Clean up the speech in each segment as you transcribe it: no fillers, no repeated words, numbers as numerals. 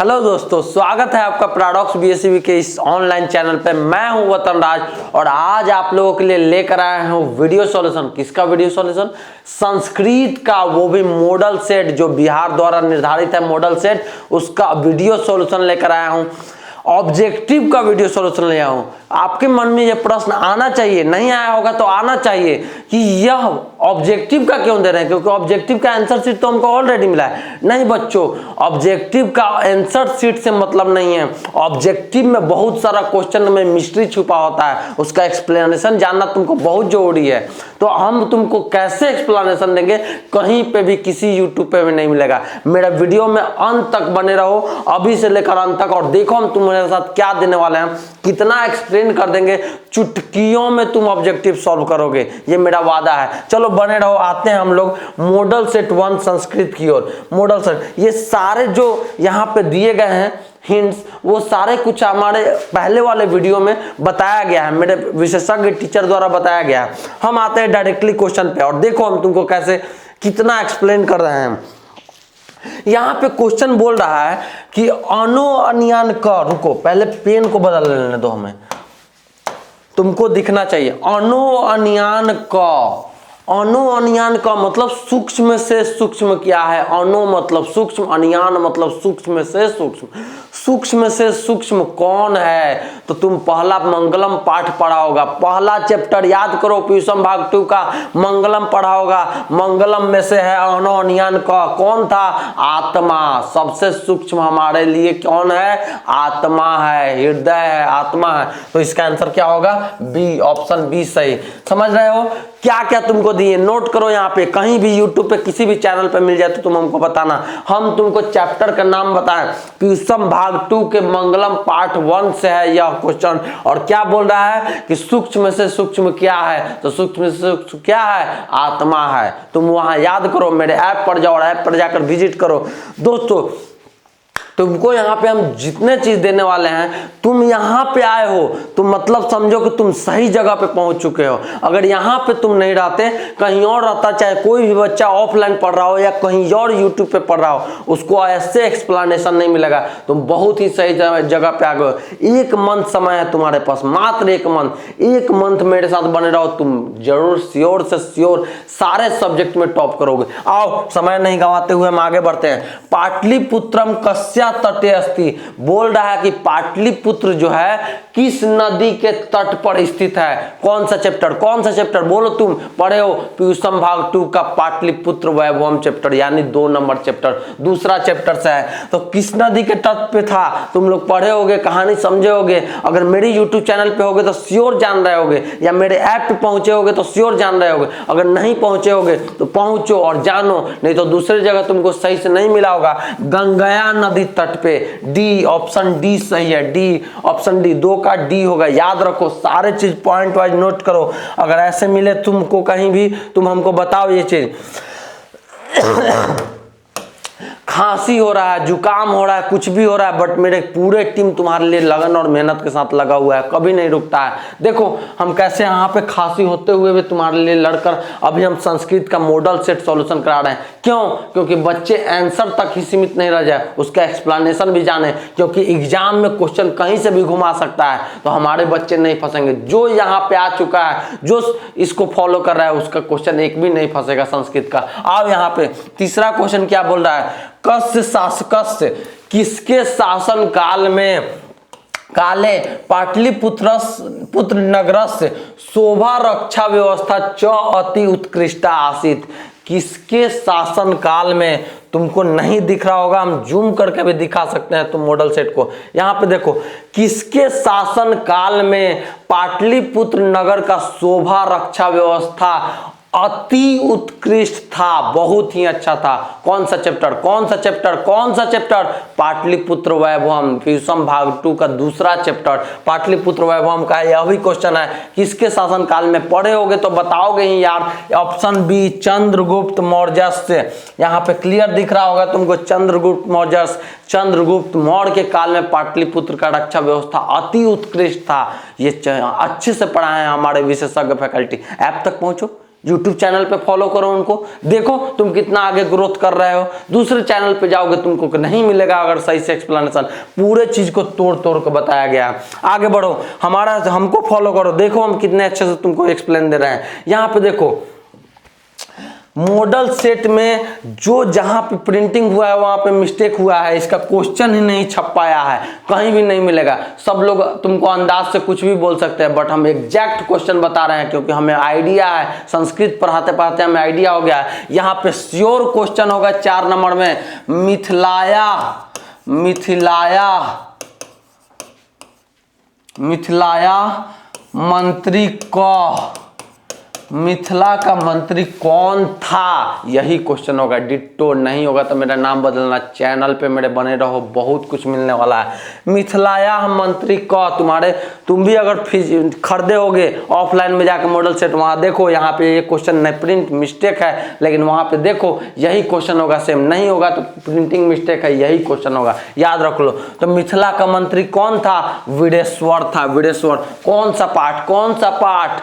Hello दोस्तों, स्वागत है आपका पैराडॉक्स बीएससीबी के इस ऑनलाइन चैनल पे। मैं हूं वतन राज और आज आप लोगों के लिए लेकर आया हूं वीडियो सॉल्यूशन। किसका वीडियो सॉल्यूशन? संस्कृत का, वो भी मॉडल सेट जो बिहार द्वारा निर्धारित है मॉडल सेट, उसका वीडियो सॉल्यूशन लेकर आया हूं। ऑब्जेक्टिव का वीडियो सॉल्यूशन ले आया हूं। आपके मन में यह प्रश्न आना चाहिए, नहीं आया होगा तो आना चाहिए कि यह ऑब्जेक्टिव का क्यों दे रहे हैं, क्योंकि ऑब्जेक्टिव का आंसर शीट तो हमको ऑलरेडी मिला है। नहीं बच्चों, ऑब्जेक्टिव का आंसर शीट से मतलब नहीं है। ऑब्जेक्टिव में बहुत सारा क्वेश्चन में मिस्ट्री छुपा होता है, उसका एक्सप्लेनेशन जानना तुमको बहुत जरूरी है। तो हम तुमको कैसे एक्सप्लेनेशन देंगे, कहीं पे भी किसी यूट्यूब पे भी नहीं मिलेगा। मेरा वीडियो में अंत तक बने रहो, अभी से लेकर अंत तक, और देखो हम तुम्हारे साथ क्या देने वाले हैं, कितना एक्सप्लेन कर देंगे। चुटकियों में तुम ऑब्जेक्टिव सॉल्व करोगे, ये मेरा वादा है। चलो बने रहो। आते हैं हम लोग मॉडल सेट 1 संस्कृत की ओर। मॉडल सेट, ये सारे जो यहाँ पे दिए गए हैं हिंट्स, वो सारे कुछ हमारे पहले वाले वीडियो में बताया गया है, मेरे विशेषज्ञ टीचर द्वारा बताया गया है। हम आते हैं डायरेक्टली क्वेश्चन पे और देखो हम तुमको कैसे कितना एक्सप्लेन कर रहे हैं। यहां पे क्वेश्चन बोल रहा है कि अणु अनियन का, रुको पहले पेन को बदल लेने दो, हमें तुमको दिखना चाहिए। अणु अनियन का, अणु अनियन का मतलब सूक्ष्म से सूक्ष्म क्या है? अणु मतलब सूक्ष्म, अनियन मतलब सूक्ष्म से सूक्ष्म। सूक्ष्म से सूक्ष्म कौन है? तो तुम पहला मंगलम पाठ पढ़ा होगा, पहला चैप्टर याद करो, पीयूषम भाग 2 का मंगलम पढ़ा होगा। मंगलम में से है अणु अनियन का, कौन था? आत्मा। सबसे सूक्ष्म हमारे लिए कौन है? आत्मा है, हृदय है, आत्मा है। तो इसका आंसर क्या होगा? बी, ऑप्शन बी सही। समझ रहे हो क्या क्या तुमको दिए? नोट करो यहाँ पे, कहीं भी यूट्यूब पे किसी भी चैनल पे मिल जाए तो तुम हमको बताना। हम तुमको चैप्टर का नाम बताएं, पीयूषम भाग 2 के मंगलम पार्ट 1 से है यह क्वेश्चन। और क्या बोल रहा है कि सूक्ष्म से सूक्ष्म क्या है? तो सूक्ष्म से सूक्ष्म क्या है? आत्मा है। तुम वहां याद करो, मेरे ऐप पर जाओ और ऐप पर जाकर विजिट करो। दोस्तों तुमको यहाँ पे हम जितने चीज देने वाले हैं, तुम यहाँ पे आए हो तो मतलब समझो कि तुम सही जगह पे पहुंच चुके हो। अगर यहाँ पे तुम नहीं रहते, कहीं और रहता, चाहे कोई भी बच्चा ऑफलाइन पढ़ रहा हो या कहीं और यूट्यूब पे पढ़ रहा हो, उसको ऐसे एक्सप्लेनेशन नहीं मिलेगा। तुम बहुत ही सही जगह पे आ गए हो। 1 मंथ समय है तुम्हारे पास, मात्र 1 मंथ। 1 मंथ मेरे साथ बने रहो, तुम जरूर श्योर से श्योर सारे सब्जेक्ट में टॉप करोगे। आओ समय नहीं गंवाते हुए हम आगे बढ़ते हैं। पाटलिपुत्रम कस्य तटे अस्ति, बोल रहा है कि पाटलिपुत्र जो है किस नदी के तट पर स्थित है। कौन सा चैप्टर? कौन सा चैप्टर बोलो? तुम पढ़े हो पीयूषम भाग 2 का पाटलिपुत्र वैभवम चैप्टर, यानी 2 नंबर चैप्टर, दूसरा चैप्टर से है। तो किस नदी के तट पे था? तुम लोग पढ़े होगे, कहानी समझे होगे। अगर मेरे यूट्यूब चैनल पे होगे तो श्योर जान रहे होगे, या मेरे ऐप पे पहुंचे होगे तो श्योर जान रहे होगे। अगर नहीं पहुंचे होगे तो पहुंचो और जानो, नहीं तो दूसरी जगह तुमको सही से नहीं मिला होगा। गंगा नदी तट पे। डी, ऑप्शन डी सही है। डी, ऑप्शन डी, 2 का डी होगा। याद रखो, सारे चीज पॉइंट वाइज नोट करो। अगर ऐसे मिले तुमको कहीं भी, तुम हमको बताओ ये चीज। खांसी हो रहा है, जुकाम हो रहा है, कुछ भी हो रहा है, बट मेरे पूरे टीम तुम्हारे लिए लगन और मेहनत के साथ लगा हुआ है, कभी नहीं रुकता है। देखो हम कैसे यहाँ पे खांसी होते हुए भी तुम्हारे लिए लड़कर अभी हम संस्कृत का मॉडल सेट सॉल्यूशन करा रहे हैं। क्यों? क्योंकि बच्चे आंसर तक ही सीमित नहीं रह जाए, उसका एक्सप्लेनेशन भी जाने, क्योंकि एग्जाम में क्वेश्चन कहीं से भी घुमा सकता है, तो हमारे बच्चे नहीं फंसेंगे। जो यहाँ पे आ चुका है, जो इसको फॉलो कर रहा है, उसका क्वेश्चन एक भी नहीं फंसेगा संस्कृत का। आओ यहाँ पे तीसरा क्वेश्चन क्या बोल रहा है? कस्य शासकस्य, किसके शासन काल में काले पाटलिपुत्र नगरस्य शोभा रक्षा व्यवस्था च अति उत्कृष्टा आसीत। किसके शासन काल में? तुमको नहीं दिख रहा होगा, हम जूम करके भी दिखा सकते हैं तुम मॉडल सेट को। यहां पे देखो, किसके शासन काल में पाटलिपुत्र नगर का शोभा रक्षा व्यवस्था अति उत्कृष्ट था, बहुत ही अच्छा था। कौन सा चैप्टर? कौन सा चैप्टर? कौन सा चैप्टर? पाटलिपुत्र वैभवम, पीयूषम भाग 2 का दूसरा चैप्टर पाटलिपुत्र वैभवम का यह भी क्वेश्चन है। किसके शासन काल में? पढ़े होगे तो बताओगे ही यार। ऑप्शन बी, चंद्रगुप्त मौर्यस्य। यहाँ पे क्लियर दिख रहा होगा तुमको, चंद्रगुप्त मौर्य। चंद्रगुप्त मौर्य के काल में पाटलिपुत्र का रक्षा व्यवस्था अति उत्कृष्ट था। ये अच्छे से पढ़ाए हैं हमारे विशेषज्ञ फैकल्टी। ऐप तक पहुंचो, यूट्यूब चैनल पे फॉलो करो उनको, देखो तुम कितना आगे ग्रोथ कर रहे हो। दूसरे चैनल पे जाओगे तुमको नहीं मिलेगा अगर सही से एक्सप्लेनेशन, पूरे चीज को तोड़ तोड़ के बताया गया है। आगे बढ़ो, हमको फॉलो करो, देखो हम कितने अच्छे से तुमको एक्सप्लेन दे रहे हैं। यहाँ पे देखो मॉडल सेट में जो जहां पे प्रिंटिंग हुआ है वहां पे मिस्टेक हुआ है, इसका क्वेश्चन ही नहीं छप पाया है, कहीं भी नहीं मिलेगा। सब लोग तुमको अंदाज से कुछ भी बोल सकते हैं, बट हम एग्जैक्ट क्वेश्चन बता रहे हैं क्योंकि हमें आइडिया है, संस्कृत पढ़ाते पढ़ाते हमें आइडिया हो गया है। यहाँ पे श्योर क्वेश्चन होगा 4 नंबर में, मिथिलाया मंत्री का, मिथिला का मंत्री कौन था, यही क्वेश्चन होगा। डिट्टो नहीं होगा तो मेरा नाम बदलना, चैनल पे मेरे बने रहो, बहुत कुछ मिलने वाला है। मिथिलाया मंत्री का, तुम भी अगर खरीदे होगे ऑफलाइन में जाकर मॉडल सेट, वहां देखो यहाँ पे ये क्वेश्चन नहीं, प्रिंट मिस्टेक है, लेकिन वहां पे देखो यही क्वेश्चन होगा, सेम नहीं होगा तो प्रिंटिंग मिस्टेक है, यही क्वेश्चन होगा, याद रख लो। तो मिथिला का मंत्री कौन था, विदेश्वर था, विदेश्वर। कौन सा पाठ,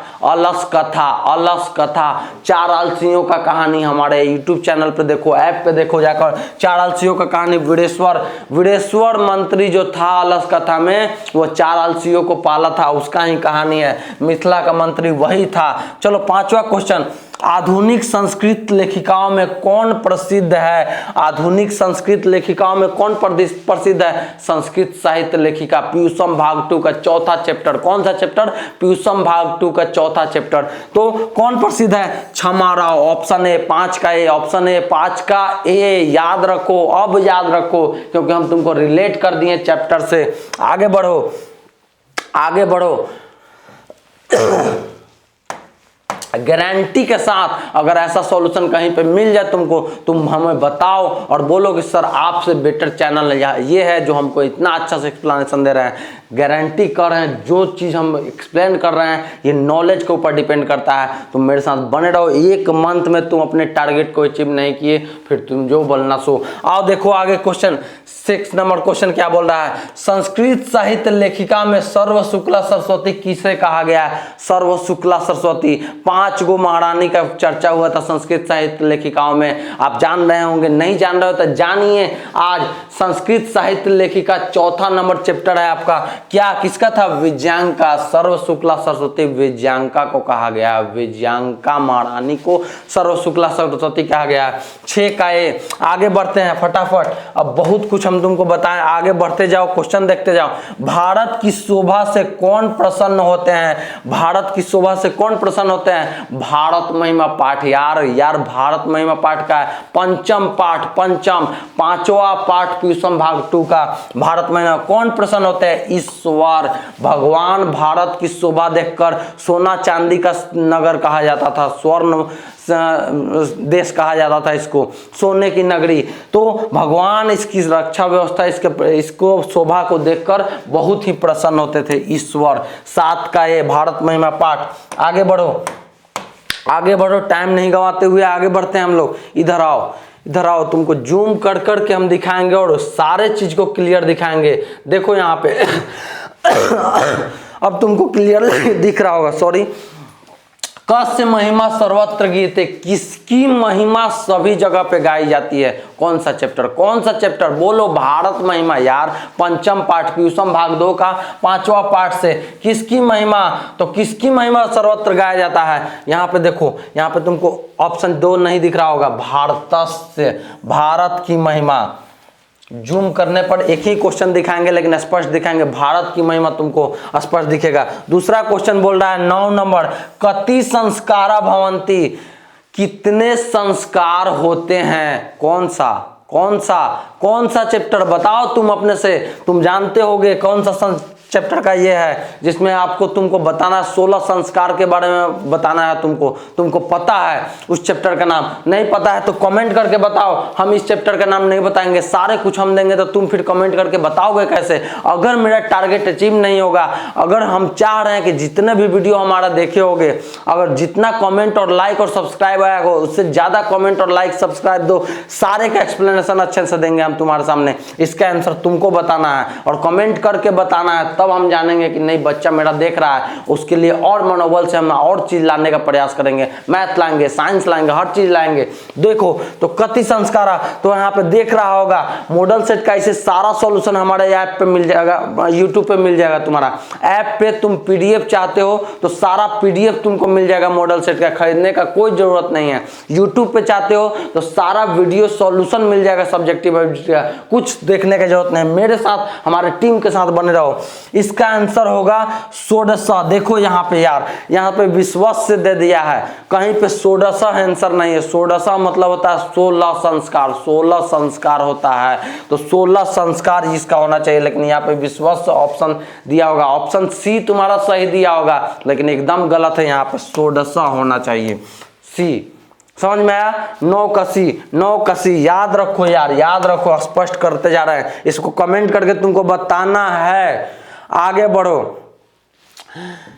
अलस कथा, 4 आलसियों का कहानी, हमारे यूट्यूब चैनल पे देखो, ऐप पे देखो जाकर, 4 आलसियों का कहानी। विदेश्वर मंत्री जो था अलस कथा में, वो 4 आलसियों को पाला था, उसका ही कहानी है। मिथिला का मंत्री वही था। चलो 5वां क्वेश्चन, आधुनिक संस्कृत लेखिकाओं में कौन प्रसिद्ध है, आधुनिक संस्कृत लेखिकाओं में कौन प्रसिद्ध है, संस्कृत साहित्य लेखिका, पीयूषम भाग 2 का 4था चैप्टर। कौन सा चैप्टर, पीयूषम भाग 2 का 4था चैप्टर। तो कौन प्रसिद्ध है, क्षमा राव, ऑप्शन ए, 5 का ए, ऑप्शन ए 5 का ए, याद रखो, अब याद रखो क्योंकि हम तुमको रिलेट कर दिए चैप्टर से। आगे बढ़ो गारंटी के साथ, अगर ऐसा सॉल्यूशन कहीं पे मिल जाए तुमको, तुम हमें बताओ और बोलो कि सर आपसे बेटर चैनल ये है जो हमको इतना अच्छा से एक्सप्लेनेशन दे रहे हैं। गारंटी कर रहे हैं, जो चीज़ हम एक्सप्लेन कर रहे हैं ये नॉलेज के ऊपर डिपेंड करता है। तुम मेरे साथ बने रहो, 1 मंथ में तुम अपने टारगेट को अचीव नहीं किए फिर तुम जो बोलना सो। आओ देखो आगे क्वेश्चन, 6 नंबर क्वेश्चन क्या बोल रहा है, संस्कृत साहित्य लेखिका में सर्व शुक्ला सरस्वती किसे कहा गया है, सर्व शुक्ला सरस्वती। 5 गो महारानी का चर्चा हुआ था संस्कृत साहित्य लेखिकाओं में, आप जान रहे होंगे, नहीं जान रहे हो तो जानिए। आज संस्कृत साहित्य लेखिका 4था नंबर चैप्टर है आपका, क्या किसका था, विजयांका, सर्व शुक्ला सरस्वती विजयांका को कहा गया, विजयांका महारानी को सर्व शुक्ला सरस्वती कहा गया। 6 का ए। आगे बढ़ते हैं फटाफट, अब बहुत कुछ हम तुमको बताएं, आगे बढ़ते जाओ, क्वेश्चन देखते जाओ। भारत की शोभा से कौन प्रसन्न होते हैं, भारत की शोभा से कौन प्रसन्न होते हैं, भारत महिमा पाठ। यार भारत महिमा पाठ का है, पंचम पाठ, 5वां पाठ पीयूषम भाग 2 का। भारत महिमा कौन प्रसन्न होते हैं, ईश्वर, भगवान। भारत की शोभा देखकर सोना चांदी का नगर कहा जाता था, स्वर्ण देश कहा जाता था इसको, सोने की नगरी। तो भगवान इसकी रक्षा व्यवस्था, इसको शोभा को देखकर बहुत ही प्रसन्न होते थे, ईश्वर। 7 का ये भारत महिमा पाठ। आगे बढ़ो, टाइम नहीं गवाते हुए आगे बढ़ते हैं हम लोग। इधर आओ, तुमको जूम कर के हम दिखाएंगे और सारे चीज को क्लियर दिखाएंगे। देखो यहाँ पे अब तुमको क्लियर दिख रहा होगा, सॉरी। कस्य महिमा सर्वत्र गीते, किसकी महिमा सभी जगह पे गाई जाती है, कौन सा चैप्टर, बोलो। भारत महिमा यार, पंचम पाठ पीयूषम भाग 2 का 5वां पाठ से। किसकी महिमा, तो किसकी महिमा सर्वत्र गाया जाता है। यहाँ पे देखो, यहाँ पे तुमको ऑप्शन 2 नहीं दिख रहा होगा, भारतस्य, भारत की महिमा। जूम करने पर एक ही क्वेश्चन दिखाएंगे लेकिन स्पष्ट दिखाएंगे, भारत की महिमा तुमको स्पष्ट दिखेगा। दूसरा क्वेश्चन बोल रहा है 9 नंबर, कति संस्कारा भवंती, कितने संस्कार होते हैं, कौन सा चैप्टर बताओ तुम अपने से, तुम जानते होगे कौन सा चैप्टर का ये है जिसमें तुमको बताना है, 16 संस्कार के बारे में बताना है तुमको पता है उस चैप्टर का नाम, नहीं पता है तो कमेंट करके बताओ। हम इस चैप्टर का नाम नहीं बताएंगे, सारे कुछ हम देंगे तो तुम फिर कमेंट करके बताओगे कैसे। अगर मेरा टारगेट अचीव नहीं होगा, अगर हम चाह रहे हैं कि जितने भी वीडियो हमारा देखे होगे, अगर जितना कमेंट और लाइक और सब्सक्राइब आया हो उससे ज्यादा कमेंट और लाइक सब्सक्राइब दो, सारे का एक्सप्लेनेशन अच्छे से देंगे हम तुम्हारे सामने। इसका आंसर तुमको बताना है और कमेंट करके बताना है, तब हम जानेंगे कि नहीं बच्चा मेरा देख रहा है। उसके लिए और मनोबल से हम और चीज लाने का प्रयास करेंगे, मैथ लाएंगे, साइंस लाएंगे, हर चीज लाएंगे। देखो तो कति संस्कारा, तो यहाँ पे देख रहा होगा मॉडल सेट का इसे सारा सॉल्यूशन हमारे ऐप पे मिल जाएगा, यूट्यूब पे मिल जाएगा। तुम्हारा ऐप पे तुम पीडीएफ चाहते हो तो सारा पीडीएफ तुमको मिल जाएगा मॉडल सेट का, खरीदने का कोई जरूरत नहीं है। यूट्यूब पे चाहते हो तो सारा वीडियो सॉल्यूशन मिल जाएगा सब्जेक्टिव, कुछ देखने की जरूरत नहीं। मेरे साथ हमारे टीम के साथ बने रहो। इसका आंसर होगा 16। देखो यहाँ पे यार, यहाँ पे विश्वास से दे दिया है, कहीं पे 16 आंसर नहीं है। 16 मतलब होता है 16 संस्कार, 16 संस्कार होता है, तो 16 संस्कार इसका होना चाहिए। लेकिन यहाँ पे विश्वास ऑप्शन दिया होगा, ऑप्शन सी तुम्हारा सही दिया होगा, लेकिन एकदम गलत है। यहाँ पे 16 होना चाहिए, सी। समझ में आया? नौकसी याद रखो यार, याद रखो, स्पष्ट करते जा रहे हैं। इसको कमेंट करके तुमको बताना है। आगे बढ़ो,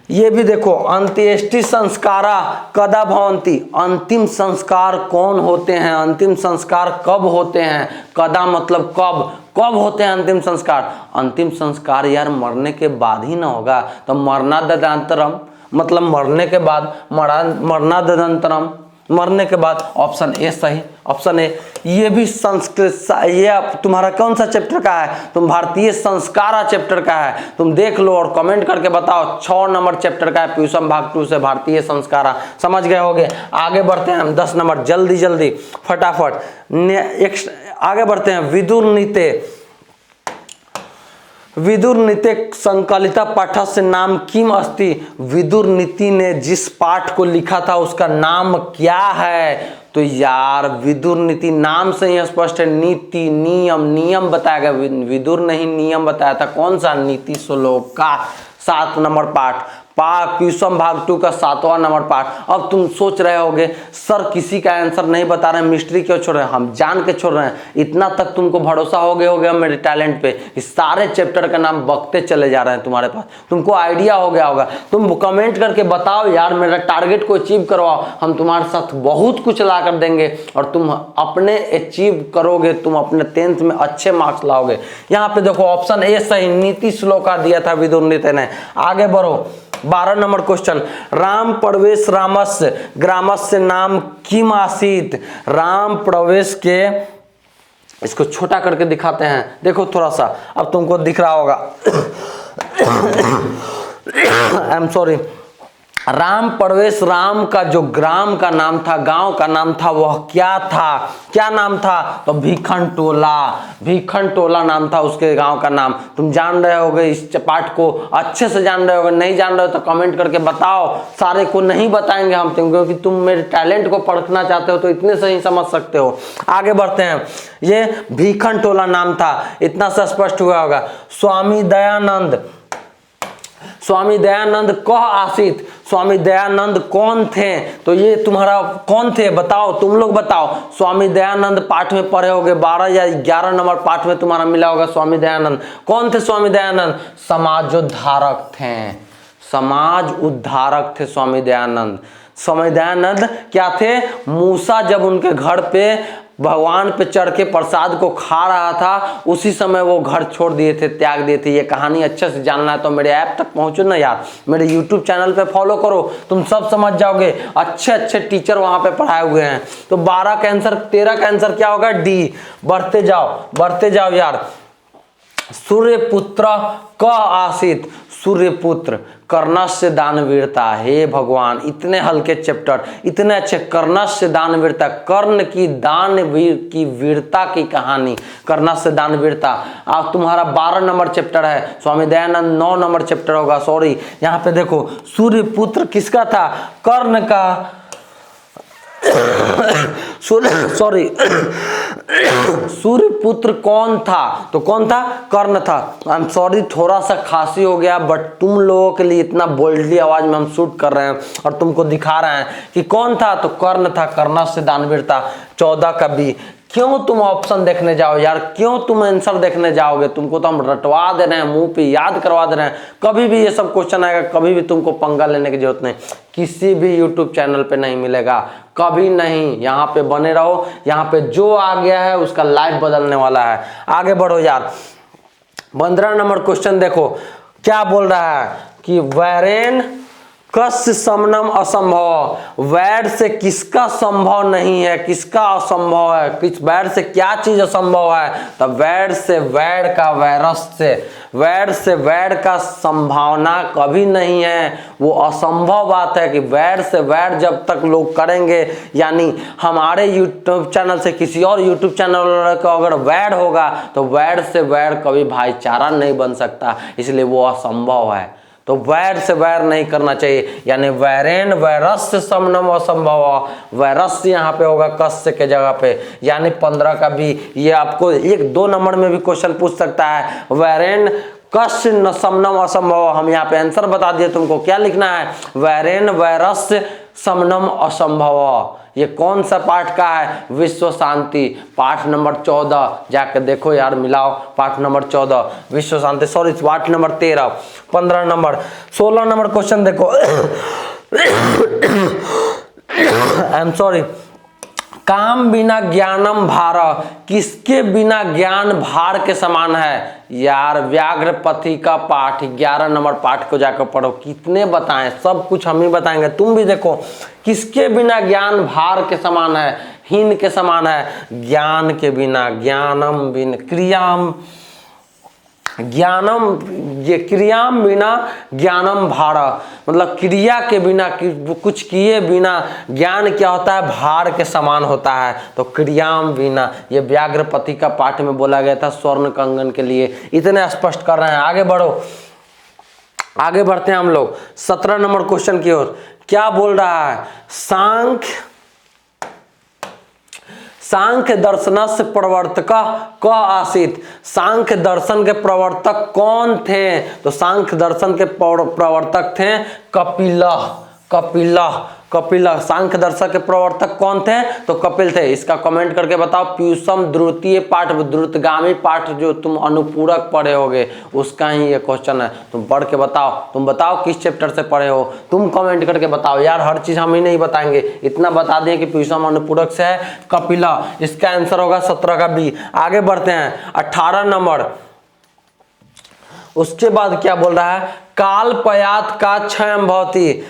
ये भी देखो, अंत्येष्टि संस्कारा कदा भवन्ति। अंतिम संस्कार कौन होते हैं, अंतिम संस्कार कब होते हैं? कदा मतलब कब, कब होते हैं अंतिम संस्कार? अंतिम संस्कार यार मरने के बाद ही ना होगा, तो मरणादनंतरम मतलब मरने के बाद, मरणादनंतरम मरने के बाद। ऑप्शन ए सही, ऑप्शन ए। ये भी संस्कृत, ये तुम्हारा कौन सा चैप्टर का है? तुम भारतीय संस्कार चैप्टर का है। तुम देख लो और कमेंट करके बताओ। 6 नंबर चैप्टर का है, प्यूसम भाग 2 से भारतीय संस्कार। समझ गए होगे? आगे बढ़ते हैं हम 10 नंबर, जल्दी जल्दी फटाफट आगे बढ़ते हैं। विदुर नीते संकलिता पाठस्य नाम किम अस्ति। विदुर नीति ने जिस पाठ को लिखा था उसका नाम क्या है? तो यार विदुर नीति नाम से ही स्पष्ट है, नीति नियम, नियम बताया गया। विदुर ने ही नियम बताया था। कौन सा? नीति श्लोक का 7 नंबर पाठ, प्यूसम भाग 2 का 7वां नंबर पाठ। अब तुम सोच रहे होगे सर किसी का आंसर नहीं बता रहे हैं, मिस्ट्री क्यों छोड़ रहे हैं? हम जान के छोड़ रहे हैं। इतना तक तुमको भरोसा हो गया मेरे टैलेंट पे, इस सारे चैप्टर का नाम बकते चले जा रहे हैं तुम्हारे पास। तुमको आइडिया हो गया होगा। तुम कमेंट करके बताओ यार, मेरा टारगेट को अचीव करवाओ, हम तुम्हारे साथ बहुत कुछ ला कर देंगे और तुम अपने अचीव करोगे, तुम अपने 10th में अच्छे मार्क्स लाओगे। यहाँ पे देखो ऑप्शन ए सही, नीति श्लोका दिया था विदुर नीति ने। आगे बढ़ो, 12 नंबर क्वेश्चन, राम प्रवेश रामस्य ग्रामस्य नाम किम आसीत। राम प्रवेश के, इसको छोटा करके दिखाते हैं, देखो थोड़ा सा, अब तुमको दिख रहा होगा। I am sorry. राम प्रवेश, राम का जो ग्राम का नाम था, गांव का नाम था, वह क्या था? क्या नाम था? तो भीखनटोला, भीखनटोला नाम था उसके गांव का नाम। तुम जान रहे होगे, इस पाठ को अच्छे से जान रहे होगे। नहीं जान रहे हो तो कमेंट करके बताओ। सारे को नहीं बताएंगे हम, क्योंकि तुम मेरे टैलेंट को परखना चाहते हो तो इतने से ही समझ सकते हो। आगे बढ़ते हैं। ये भीखनटोला नाम था, इतना सा स्पष्ट हुआ होगा। स्वामी दयानंद, स्वामी दयानंद कह आसित। स्वामी दयानंद कौन थे? तो ये तुम्हारा कौन थे बताओ, तुम लोग बताओ। स्वामी दयानंद पाठ में पढ़े होगे, 12 या 11 नंबर पाठ में तुम्हारा मिला होगा। स्वामी दयानंद कौन थे? स्वामी दयानंद समाजोद्धारक थे, समाज उद्धारक थे स्वामी दयानंद। स्वामी दयानंद क्या थे? मूसा जब उनके घर पे भगवान पे चढ़ के प्रसाद को खा रहा था, उसी समय वो घर छोड़ दिए थे, त्याग दिए थे। ये कहानी अच्छे से जानना है तो मेरे ऐप तक पहुंचो ना यार, मेरे यूट्यूब चैनल पे फॉलो करो, तुम सब समझ जाओगे। अच्छे अच्छे टीचर वहां पे पढ़ाए हुए हैं। तो 12 का आंसर, 13 का आंसर क्या होगा? डी। बढ़ते जाओ यार। सूर्यपुत्र क आसित। सूर्यपुत्र, कर्णस्य दानवीरता। हे भगवान, इतने हल्के चैप्टर, इतने अच्छे। कर्णस्य दानवीरता, कर्ण की दानवीर की वीरता की कहानी, कर्णस्य दानवीरता। अब तुम्हारा 12 नंबर चैप्टर है, स्वामी दयानंद 9 नंबर चैप्टर होगा। सॉरी, यहाँ पे देखो सूर्यपुत्र किसका था? कर्ण का। सॉरी, सूर्यपुत्र कौन था? तो कौन था? कर्ण था। आई एम सॉरी, थोड़ा सा खांसी हो गया, बट तुम लोगों के लिए इतना बोल्डली आवाज में हम शूट कर रहे हैं और तुमको दिखा रहे हैं कि कौन था। तो कर्ण था, कर्णस्य दानवीरता। 14 का बी। क्यों तुम ऑप्शन देखने जाओ यार, क्यों तुम आंसर देखने जाओगे? तुमको तो हम रटवा दे रहे हैं, मुंह पे याद करवा दे रहे हैं। कभी भी ये सब क्वेश्चन आएगा, कभी भी तुमको पंगा लेने की जरूरत नहीं, किसी भी यूट्यूब चैनल पे नहीं मिलेगा, कभी नहीं। यहाँ पे बने रहो, यहाँ पे जो आ गया है उसका लाइफ बदलने वाला है। आगे बढ़ो यार। 15 नंबर क्वेश्चन देखो, क्या बोल रहा है कि वैरेन कस्य समनम असंभव, वैर से किसका संभव नहीं है, किसका असंभव है, किस वैर से क्या चीज असंभव है, तो वैर से वैर का वैरस्य, वैर से वैर का संभावना कभी नहीं है। वो असंभव बात है कि वैर से वैर जब तक लोग करेंगे, यानी हमारे यूट्यूब चैनल से किसी और यूट्यूब चैनल का अगर वैर होगा तो वैर से वैर कभी भाईचारा नहीं बन सकता, इसलिए वो असंभव है। तो वैर से वैर नहीं करना चाहिए, यानी वैरेन वैरस्य समनम असंभव, वैरस्य यहाँ पे होगा कस्य के जगह पे, यानी 15 का भी। ये आपको 1-2 नंबर में भी क्वेश्चन पूछ सकता है, वैरेन कस्य न समनम असंभव। हम यहाँ पे आंसर बता दिए, तुमको क्या लिखना है, वैरेन वैरस्य समनम असंभव। ये कौन सा पाठ का है, विश्व शांति, पाठ नंबर 14, जाके देखो यार, मिलाओ पाठ नंबर 14 विश्व शांति, सॉरी पाठ नंबर 13, 15 नंबर, 16 नंबर क्वेश्चन देखो। आई एम सॉरी, काम बिना ज्ञानम भार, किसके बिना ज्ञान भार के समान है। यार व्याघ्रपति का पाठ 11 नंबर पाठ को जाकर पढ़ो, कितने बताएं, सब कुछ हम ही बताएंगे, तुम भी देखो। किसके बिना ज्ञान भार के समान है, हीन के समान है, ज्ञान के बिना, ज्ञानम बिन क्रियाम, ज्ञानम, ये क्रियाम बिना ज्ञानम भार, मतलब क्रिया के बिना, कुछ किए बिना ज्ञान क्या होता है, भार के समान होता है। तो क्रियाम बिना, ये व्याघ्रपति का पाठ में बोला गया था स्वर्ण कंगन के लिए। इतने स्पष्ट कर रहे हैं, आगे बढ़ो, आगे बढ़ते हैं हम लोग 17 नंबर क्वेश्चन की ओर। क्या बोल रहा है, सांख्य दर्शनस्य प्रवर्तक क आसीत, सांख्य दर्शन के प्रवर्तक कौन थे, तो सांख्य दर्शन के प्रवर्तक थे कपिल। सांख्य दर्शन के प्रवर्तक कौन थे, तो कपिल थे। इसका कमेंट करके बताओ। पीयूषम द्रुतीय पाठ, द्रुतगामी पाठ जो तुम अनुपूरक पढ़े होगे उसका ही ये क्वेश्चन है, तुम पढ़ के बताओ। तुम बताओ किस चैप्टर से पढ़े हो, तुम कमेंट करके बताओ यार, हर चीज हम ही नहीं बताएंगे, इतना बता दें कि पीयूषम अनुपूरक से है कपिला। इसका आंसर होगा 17 का बी। आगे बढ़ते हैं 18 नंबर। उसके बाद क्या बोल रहा है, काल पयात का क्षयम भवति,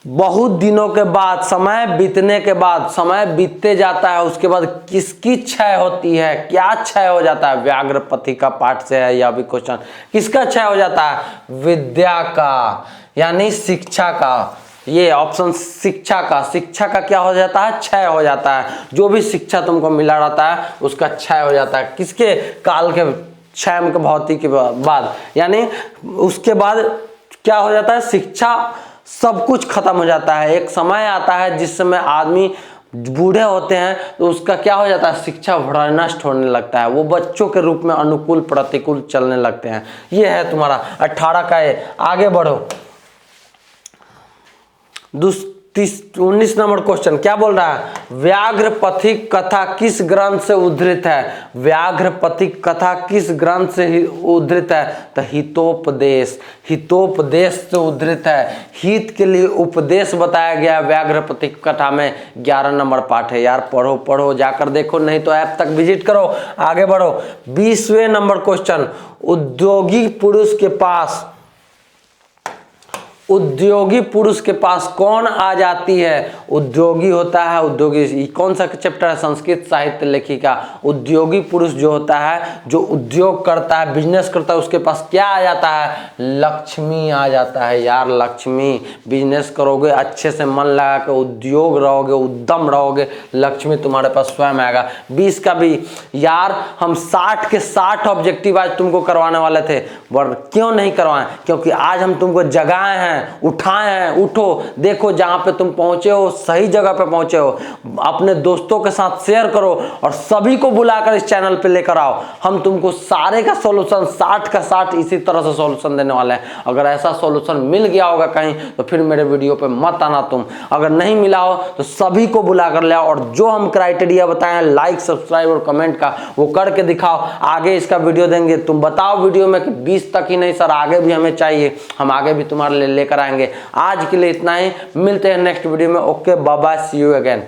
बहुत दिनों के बाद, समय बीतने के बाद, समय बीतते जाता है, उसके बाद किसकी क्षय होती है, क्या क्षय हो जाता है। व्याघ्रपति का पाठ से है यह भी क्वेश्चन। किसका क्षय हो जाता है, विद्या का, यानी शिक्षा का। ये ऑप्शन शिक्षा का क्या हो जाता है, क्षय हो जाता है। जो भी शिक्षा तुमको मिला रहता है उसका क्षय हो जाता है। किसके, काल के, क्षय के भौति के बाद, यानी उसके बाद क्या हो जाता है, शिक्षा, सब कुछ खत्म हो जाता है। एक समय आता है जिस समय आदमी बूढ़े होते हैं तो उसका क्या हो जाता है, शिक्षा नष्ट होने लगता है, वो बच्चों के रूप में अनुकूल प्रतिकूल चलने लगते हैं। ये है तुम्हारा 18 का। आगे बढ़ो 19 नंबर क्वेश्चन। क्या बोल रहा है, व्याघ्रपति कथा किस ग्रंथ से उद्धृत है, व्याघ्रपति कथा किस ग्रंथ से उद्धृत है, तो हितोपदेश, हितोपदेश से उद्धृत है। हित के लिए उपदेश बताया गया व्याघ्रपति कथा में। 11 नंबर पाठ है यार, पढ़ो जाकर देखो, नहीं तो ऐप तक विजिट करो। आगे बढ़ो 20वें नंबर क्वेश्चन। उद्योगी पुरुष के पास कौन आ जाती है, उद्योगी होता है, उद्योगी, कौन सा चैप्टर है, संस्कृत साहित्य लेखिका। उद्योगी पुरुष जो होता है, जो उद्योग करता है, बिजनेस करता है, उसके पास क्या आ जाता है, लक्ष्मी आ जाता है यार, लक्ष्मी। बिजनेस करोगे अच्छे से मन लगा के, उद्योग रहोगे, उद्यम रहोगे, लक्ष्मी तुम्हारे पास स्वयं आएगा। 20 का भी यार, हम 60 के 60 ऑब्जेक्टिव आज तुमको करवाने वाले थे, पर क्यों नहीं करवाएं, क्योंकि आज हम तुमको जगाए हैं, उठाए हैं। उठो, देखो जहां पे तुम पहुंचे हो सही जगह पे पहुंचे हो। अपने दोस्तों के साथ शेयर करो और सभी को बुलाकर इस चैनल पे लेकर आओ। हम तुमको सारे का सॉल्यूशन 60 का 60 इसी तरह से सॉल्यूशन देने वाले हैं। अगर ऐसा सॉल्यूशन मिल गया होगा कहीं तो फिर मेरे वीडियो पे मत आना तुम। अगर नहीं मिला हो तो सभी को बुलाकर ले आओ और जो हम क्राइटेरिया बताए, लाइक, सब्सक्राइब और कमेंट का, वो करके दिखाओ। आगे इसका वीडियो देंगे, तुम बताओ वीडियो में कि 20 तक ही नहीं सर, आगे भी हमें चाहिए, हम आगे भी तुम्हारे लिए लेकर आएंगे। आज के लिए इतना ही, मिलते हैं नेक्स्ट वीडियो में। Okay, bye bye, see you again.